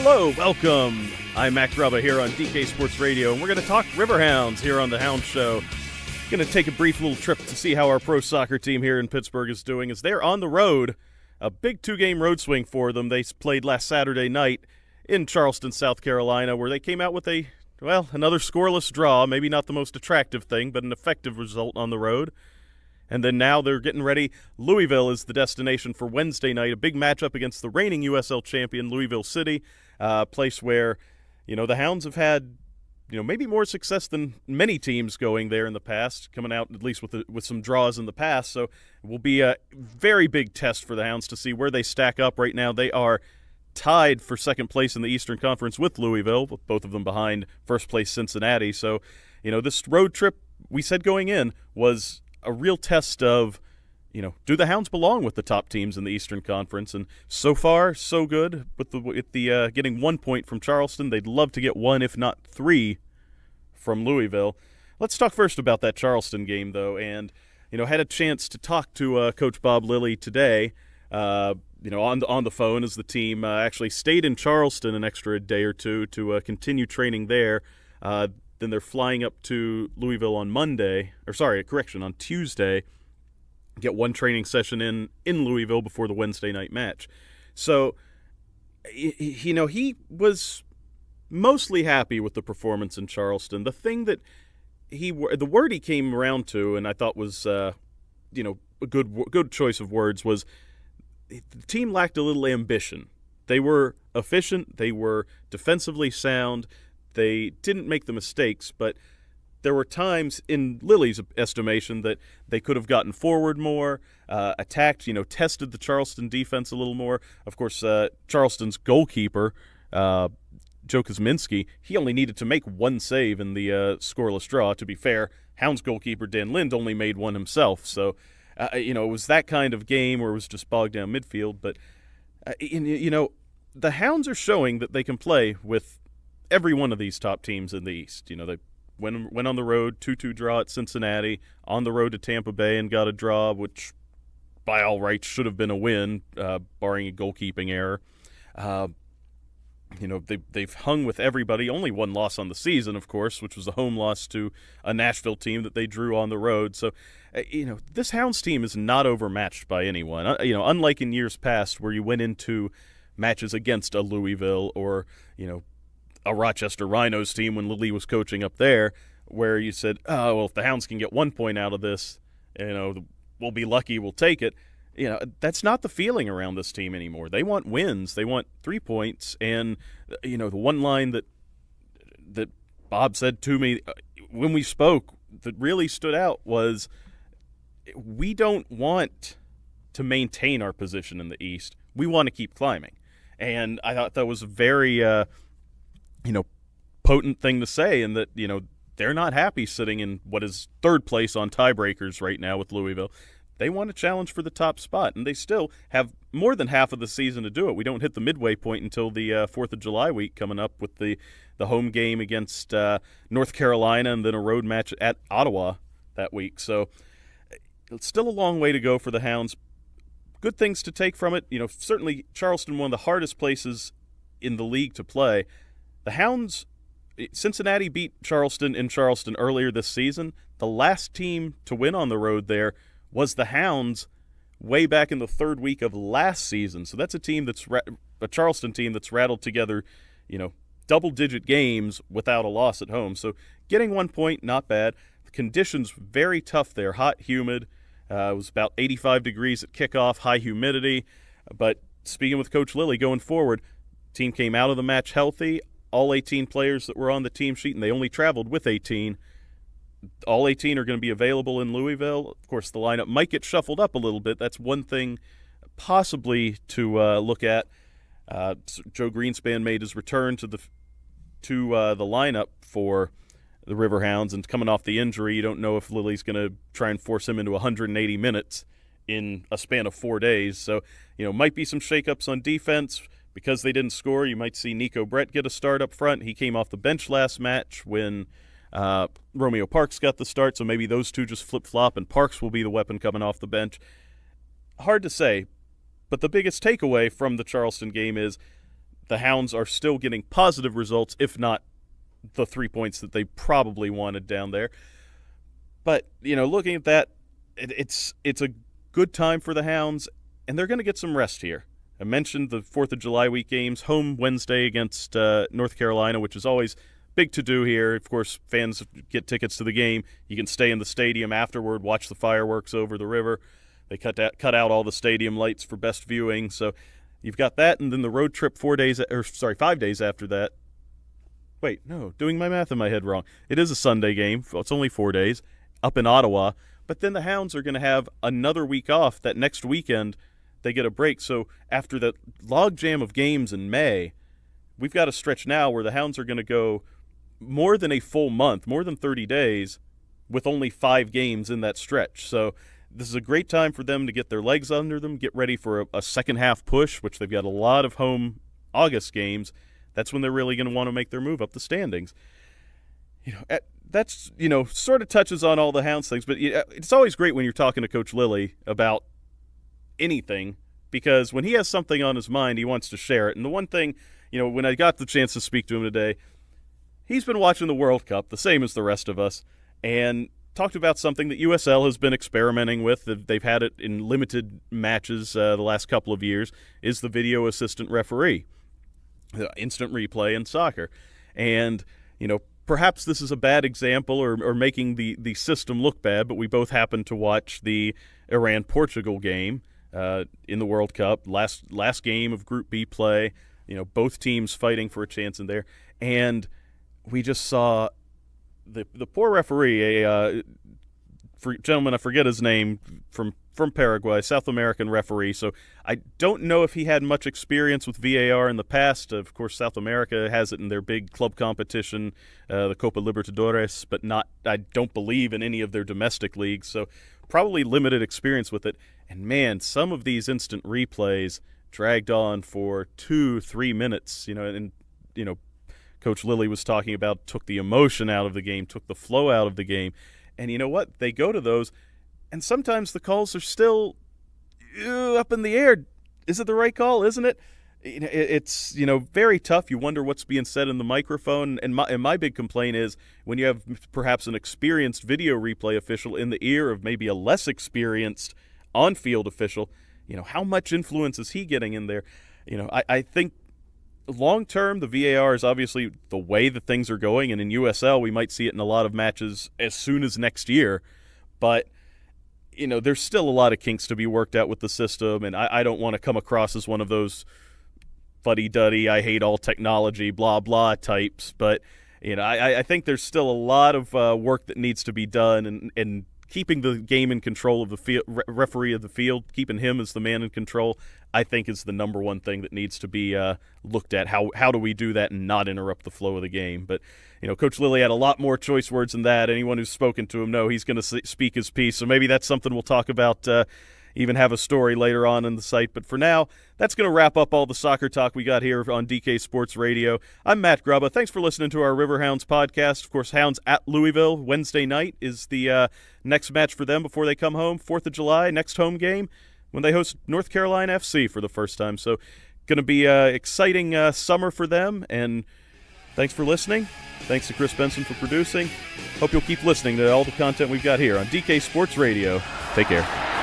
Hello, welcome. I'm Mac Grubba here on DK Sports Radio, and we're going to talk Riverhounds here on the Hounds Show. Going to take a brief little trip to see how our pro soccer team here in Pittsburgh is doing as they're on the road. A big two-game road swing for them. They played last Saturday night in Charleston, South Carolina, where they came out with another scoreless draw. Maybe not the most attractive thing, but an effective result on the road. And then now they're getting ready. Louisville is the destination for Wednesday night, a big matchup against the reigning USL champion, Louisville City, a place where, the Hounds have had, maybe more success than many teams going there in the past, coming out at least with some draws in the past. So it will be a very big test for the Hounds to see where they stack up right now. They are tied for second place in the Eastern Conference with Louisville, with both of them behind first place Cincinnati. So, this road trip, we said going in, was a real test of, do the Hounds belong with the top teams in the Eastern Conference? And so far, so good with the getting 1 point from Charleston. They'd love to get one, if not three, from Louisville. Let's talk first about that Charleston game, though, and had a chance to talk to Coach Bob Lilley today. On the phone as the team actually stayed in Charleston an extra day or two to continue training there. Then they're flying up to Louisville on on Tuesday, get one training session in Louisville before the Wednesday night match. So, he was mostly happy with the performance in Charleston. The thing that the word he came around to, and I thought was, a good choice of words, was the team lacked a little ambition. They were efficient. They were defensively sound. They didn't make the mistakes, but there were times, in Lilley's estimation, that they could have gotten forward more, attacked, tested the Charleston defense a little more. Of course, Charleston's goalkeeper, Joe Kuzminski, he only needed to make one save in the scoreless draw. To be fair, Hounds goalkeeper Dan Lind only made one himself. So, it was that kind of game where it was just bogged down midfield. But, the Hounds are showing that they can play with every one of these top teams in the East. They went on the road, 2-2 draw at Cincinnati, on the road to Tampa Bay and got a draw, which by all rights should have been a win, barring a goalkeeping error. They've hung with everybody. Only one loss on the season, of course, which was a home loss to a Nashville team that they drew on the road. So, this Hounds team is not overmatched by anyone. Unlike in years past where you went into matches against a Louisville or, a Rochester Rhinos team when Lilley was coaching up there, where you said, oh, well, if the Hounds can get 1 point out of this, we'll be lucky, we'll take it. That's not the feeling around this team anymore. They want wins. They want 3 points. And, the one line that Bob said to me when we spoke that really stood out was, we don't want to maintain our position in the East. We want to keep climbing. And I thought that was a very potent thing to say, and that, they're not happy sitting in what is third place on tiebreakers right now with Louisville. They want to challenge for the top spot, and they still have more than half of the season to do it. We don't hit the midway point until the 4th of July week coming up with the home game against North Carolina and then a road match at Ottawa that week. So it's still a long way to go for the Hounds. Good things to take from it. Certainly Charleston, one of the hardest places in the league to play. The Hounds, Cincinnati beat Charleston in Charleston earlier this season. The last team to win on the road there was the Hounds way back in the third week of last season. So that's a Charleston team that's rattled together, double-digit games without a loss at home. So getting 1 point, not bad. The conditions very tough there, hot, humid. It was about 85 degrees at kickoff, high humidity. But speaking with Coach Lilley going forward, team came out of the match healthy. All 18 players that were on the team sheet, and they only traveled with 18. All 18 are going to be available in Louisville. Of course, the lineup might get shuffled up a little bit. That's one thing possibly to look at. Joe Greenspan made his return to the lineup for the Riverhounds, and coming off the injury, you don't know if Lilley's going to try and force him into 180 minutes in a span of 4 days. So, might be some shakeups on defense. Because they didn't score, you might see Nico Brett get a start up front. He came off the bench last match when Romeo Parks got the start, so maybe those two just flip-flop, and Parks will be the weapon coming off the bench. Hard to say, but the biggest takeaway from the Charleston game is the Hounds are still getting positive results, if not the 3 points that they probably wanted down there. But, looking at that, it's a good time for the Hounds, and they're going to get some rest here. I mentioned the 4th of July week games, home Wednesday against North Carolina, which is always big to do here. Of course, fans get tickets to the game. You can stay in the stadium afterward, watch the fireworks over the river. They cut out all the stadium lights for best viewing. So you've got that, and then the road trip 5 days after that. Wait, no, doing my math in my head wrong. It is a Sunday game. It's only 4 days up in Ottawa. But then the Hounds are going to have another week off. That next weekend, they get a break. So after the logjam of games in May, we've got a stretch now where the Hounds are going to go more than a full month, more than 30 days, with only 5 games in that stretch. So this is a great time for them to get their legs under them, get ready for a second half push, which they've got a lot of home August games. That's when they're really going to want to make their move up the standings. That's, sort of touches on all the Hounds things, but it's always great when you're talking to Coach Lilley about anything, because when he has something on his mind, he wants to share it. And the one thing, when I got the chance to speak to him today, he's been watching the World Cup, the same as the rest of us, and talked about something that USL has been experimenting with. They've had it in limited matches the last couple of years, is the video assistant referee. Instant replay in soccer. And, perhaps this is a bad example or making the system look bad, but we both happened to watch the Iran-Portugal game in the World Cup, last game of Group B play, both teams fighting for a chance in there. And we just saw the poor referee, gentleman, I forget his name, from Paraguay, South American referee. So I don't know if he had much experience with VAR in the past. Of course, South America has it in their big club competition, the Copa Libertadores, but I don't believe in any of their domestic leagues. So probably limited experience with it. And man, some of these instant replays dragged on for 2-3 minutes, and Coach Lilley was talking about took the emotion out of the game, took the flow out of the game. And you know what? They go to those, and sometimes the calls are still up in the air. Is it the right call? Isn't it? It's very tough. You wonder what's being said in the microphone. And my big complaint is when you have perhaps an experienced video replay official in the ear of maybe a less experienced on-field official, how much influence is he getting in there? I think long-term, the VAR is obviously the way that things are going, and in USL, we might see it in a lot of matches as soon as next year. But, there's still a lot of kinks to be worked out with the system, and I don't want to come across as one of those fuddy-duddy, I hate all technology, blah-blah types. But, I think there's still a lot of work that needs to be done, and keeping the game in control of the field, referee of the field, keeping him as the man in control, I think is the number one thing that needs to be looked at. How do we do that and not interrupt the flow of the game? But, Coach Lilley had a lot more choice words than that. Anyone who's spoken to him he's going to speak his piece. So maybe that's something we'll talk about, even have a story later on in the site. But for now, that's going to wrap up all the soccer talk we got here on DK Sports Radio. I'm Matt Grubba. Thanks for listening to our Riverhounds podcast. Of course, Hounds at Louisville Wednesday night is the next match for them before they come home. 4th of July, next home game, when they host North Carolina FC for the first time. So going to be an exciting summer for them, and thanks for listening. Thanks to Chris Benson for producing. Hope you'll keep listening to all the content we've got here on DK Sports Radio. Take care.